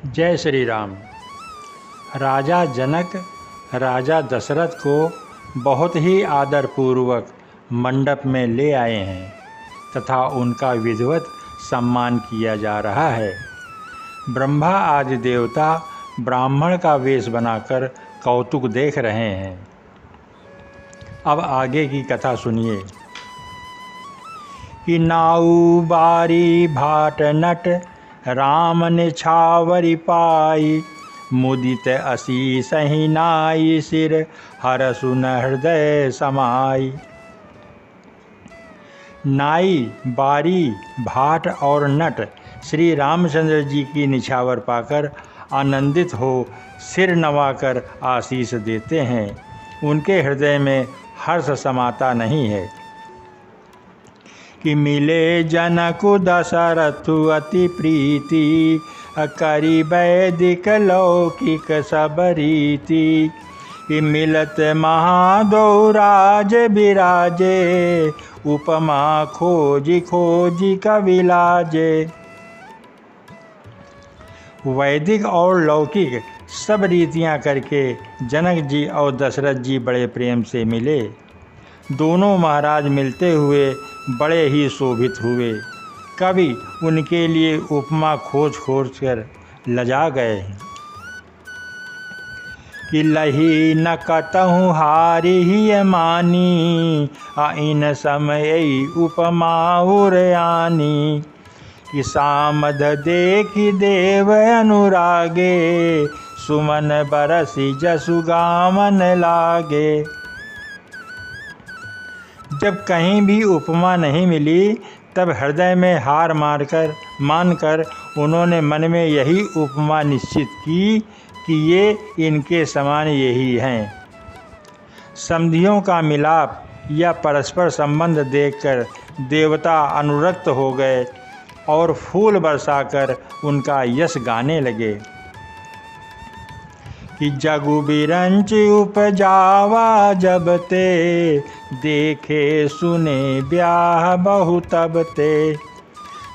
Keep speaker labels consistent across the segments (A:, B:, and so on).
A: जय श्री राम। राजा जनक राजा दशरथ को बहुत ही आदरपूर्वक मंडप में ले आए हैं तथा उनका विधिवत सम्मान किया जा रहा है। ब्रह्मा आदि देवता ब्राह्मण का वेश बनाकर कौतुक देख रहे हैं। अब आगे की कथा सुनिए। कि नाऊ बारी भाट नट राम निछावरी पाई, मुदित असीस ही नाई सिर हर सुन हृदय समाई। नाई, बारी, भाट और नट श्री रामचंद्र जी की निछावर पाकर आनंदित हो सिर नवाकर आशीष देते हैं। उनके हृदय में हर्ष समाता नहीं है। कि मिले जनकु दशरथु अति प्रीति, करी वैदिक लौकिक सब रीति। कि मिलत महादो राज बिराजे, उपमा खोजी खोजी कवि लाजे। वैदिक और लौकिक सब रीतियां करके जनक जी और दशरथ जी बड़े प्रेम से मिले। दोनों महाराज मिलते हुए बड़े ही शोभित हुए। कवि उनके लिए उपमा खोज खोज कर लजा गए। कि लही न कतहु हारी ही मानी, इन समय उपमा उरयानी। कि सामध देखी देव अनुरागे, सुमन बरसी जसु गामन लागे। जब कहीं भी उपमा नहीं मिली तब हृदय में हार मानकर उन्होंने मन में यही उपमा निश्चित की कि ये इनके समान यही हैं। समधियों का मिलाप या परस्पर संबंध देखकर देवता अनुरक्त हो गए और फूल बरसाकर उनका यश गाने लगे। कि जगु बिरंच उपजावा जब ते, देखे सुने ब्याह बहु तब ते।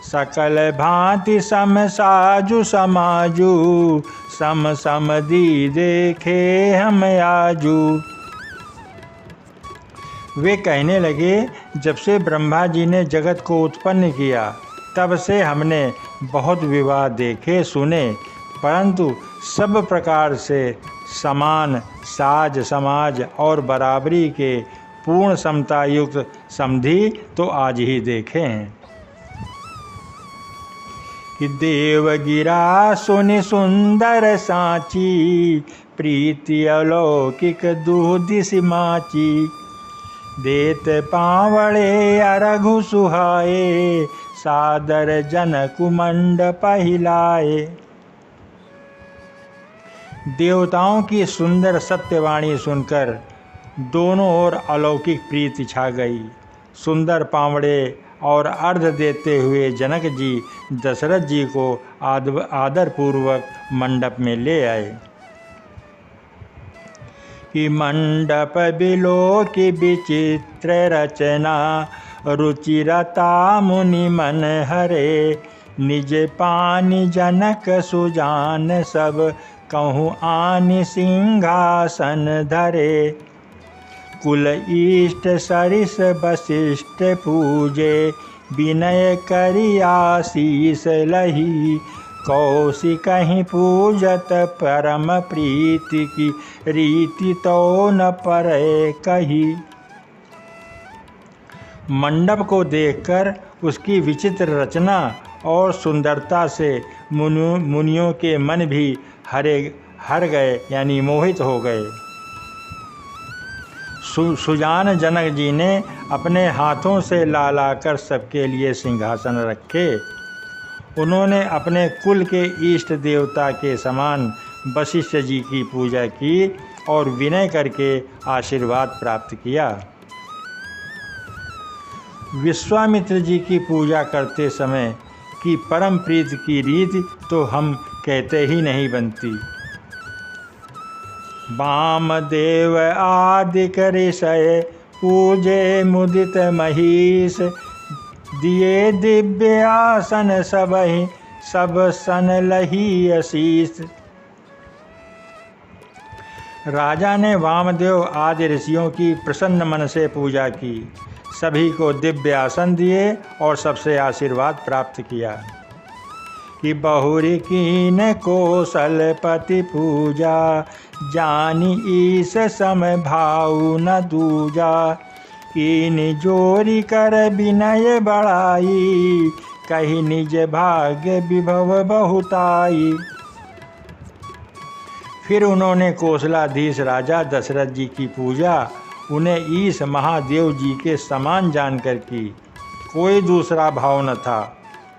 A: सकल भांति सम साजु समाजू, सम सम दी देखे हम आजू। वे कहने लगे, जब से ब्रह्मा जी ने जगत को उत्पन्न किया तब से हमने बहुत विवाह देखे सुने, परंतु सब प्रकार से समान साज समाज और बराबरी के पूर्ण समता युक्त समधि तो आज ही देखे हैं। कि देव गिरा सुनि सुंदर सांची, प्रीति अलौकिक दुदिस माची। देत पावड़े अरघु सुहाए, सादर जनकु मंडप हिलाए। देवताओं की सुंदर सत्यवाणी सुनकर दोनों ओर अलौकिक प्रीति छा गई। सुंदर पावड़े और अर्घ देते हुए जनक जी दशरथ जी को आदरपूर्वक मंडप में ले आए। कि मंडप बिलो की विचित्र रचना, रुचिरता मुनि मन हरे। निज पानी जनक सुजान सब, कहूँ आनि सिंहासन धरे। कुल इष्ट सरिस वशिष्ठ पूजे, विनय करि आशीष लही। कौशिकहि पूजत परम प्रीति, की रीति तो न परे कही। मंडप को देखकर उसकी विचित्र रचना और सुंदरता से मुनियों के मन भी हर गए यानी मोहित हो गए। सुजान जनक जी ने अपने हाथों से ला लाकर सबके लिए सिंहासन रखे। उन्होंने अपने कुल के इष्ट देवता के समान वशिष्ठ जी की पूजा की और विनय करके आशीर्वाद प्राप्त किया। विश्वामित्र जी की पूजा करते समय की परम प्रीति की रीति तो हम कहते ही नहीं बनती। वामदेव आदि ऋषय पूजे मुदित महीश, दिए दिव्य आसन सबहि सब सन लही असीस। राजा ने वामदेव आदि ऋषियों की प्रसन्न मन से पूजा की, सभी को दिव्य आसन दिए और सबसे आशीर्वाद प्राप्त किया कि बहुरी कीन कौशलपति पूजा, जानी ईस सम भाऊ न दूजा। कीन जोरी कर विनय बढ़ाई, कही निज भाग्य विभव बहुताई। फिर उन्होंने कौशलाधीश राजा दशरथ जी की पूजा उन्हें ईश महादेव जी के समान जानकर की, कोई दूसरा भाव न था।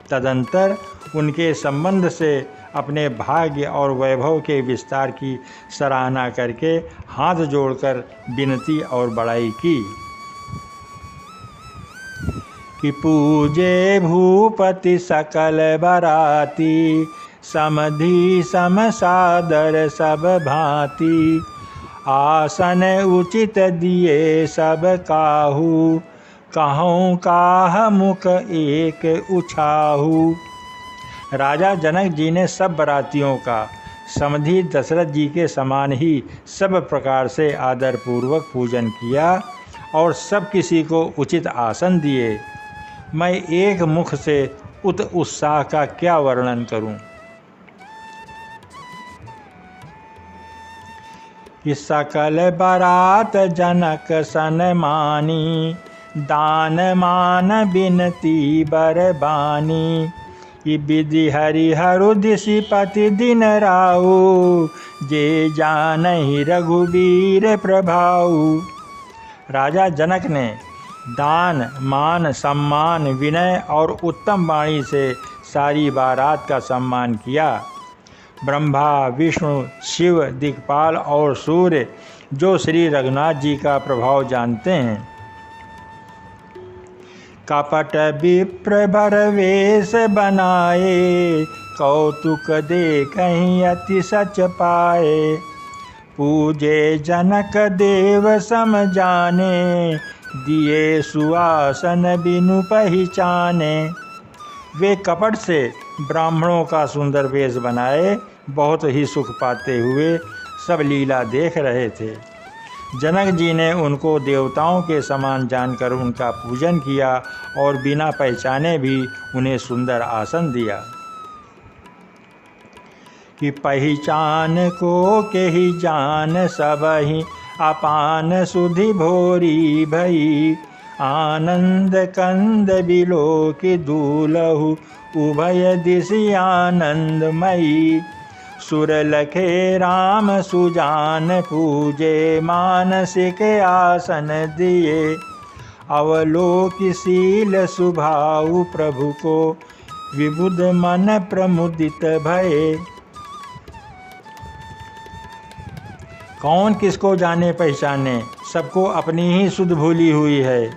A: तदंतर उनके संबंध से अपने भाग्य और वैभव के विस्तार की सराहना करके हाथ जोड़कर विनती और बड़ाई की कि पूजे भूपति सकल बराती, समधि सम सादर सब भांति। आसन उचित दिए सब काहू, कहूँ काह मुख एक उछाहू। राजा जनक जी ने सब बरातियों का समधि दशरथ जी के समान ही सब प्रकार से आदर पूर्वक पूजन किया और सब किसी को उचित आसन दिए। मैं एक मुख से उत उत्साह का क्या वर्णन करूं कि सकल बरात जनक सन मानी, दान मान बिनती बरबानी। कि विधि हरिहरु दिशिपति दिन राऊ, जे जानहि रघुवीर प्रभाऊ। राजा जनक ने दान मान सम्मान विनय और उत्तम वाणी से सारी बारात का सम्मान किया। ब्रह्मा विष्णु शिव दिक्पाल और सूर्य जो श्री रघुनाथ जी का प्रभाव जानते हैं, कपट विप्र भर वेश बनाए, कौतुक दे कहीं अति सच पाए। पूजे जनक देव सम जाने, दिए सुआसन बिनु पहचाने। वे कपट से ब्राह्मणों का सुंदर वेश बनाए बहुत ही सुख पाते हुए सब लीला देख रहे थे। जनक जी ने उनको देवताओं के समान जानकर उनका पूजन किया और बिना पहचाने भी उन्हें सुंदर आसन दिया कि पहचान को के ही जान सबहि, अपान सुधि भोरी भई। आनंद कंद बिलो की दूलहु, उभय दिशि आनंदमयी। सुर लखे राम सुजान पूजे, मानसिक आसन दिए। अवलोकिशील सुभाऊ प्रभु को, विबुध मन प्रमुदित भये। कौन किसको जाने पहचाने, सबको अपनी ही सुध भूली हुई है।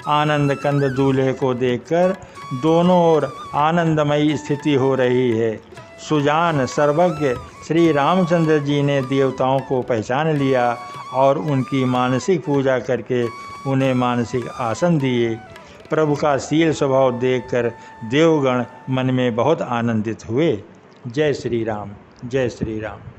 A: आनंद कंद दूल्हे को देखकर दोनों ओर आनंदमयी स्थिति हो रही है। सुजान सर्वज्ञ श्री रामचंद्र जी ने देवताओं को पहचान लिया और उनकी मानसिक पूजा करके उन्हें मानसिक आसन दिए। प्रभु का शील स्वभाव देखकर देवगण मन में बहुत आनंदित हुए। जय श्री राम, जय श्री राम।